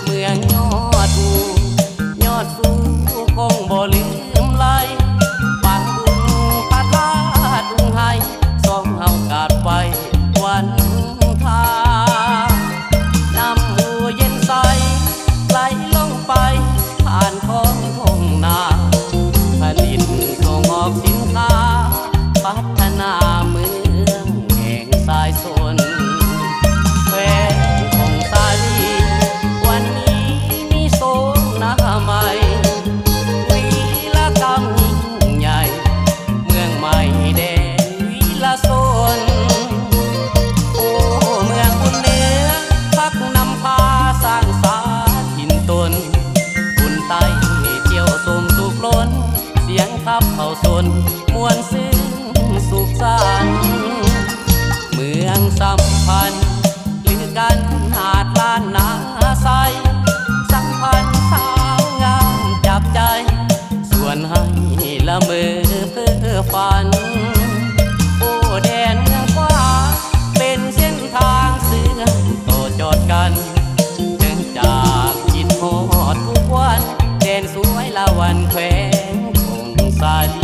เมืองยอดภูยอดสูคงบ่ลืมไหลปังบุญพระธาตุลุงไห้สองเฮากาดไปวันทาน้ำหูเย็นใสไหลลงไปผ่านของทุ่งนาผลิตส่งออกสินค้าพัฒนาเมืองแห่งสายสนแขวงของสาลีวันนี้มีโสมนาใหม่วีรกรรมยิ่งใหญ่เมืองใหม่แดนวีรสนโอ้เมืองบุญเหนือพักนำพาสร้างสาถิ่นตนบุญใต้เที่ยวสมสุขล้นเสียงทับเผ่าสนมวลซึ้งสุขสันต์เมืองสัมพันธ์ลือกันหาดล้านนาใสสัมพันธ์สาวงามจับใจส่วนให้ละเมอเพ้อฝันโอ้แดนเมืองฟ้าเป็นเส้นทางเสื่อมต่อจอดกันเดินจากคิดฮอดทุกวันแดนสวยละวันแขวงของสาลี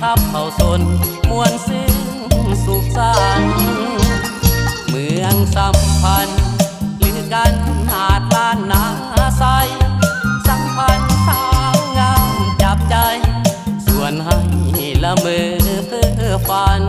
ทับเผ่าสนมวลซึ้งสุขสันต์เมืองสัมพันธ์ลือกันหาดล้านนาใสสัมพันธ์สาวงามจับใจส่วนให้ละเมอเพ้อฝัน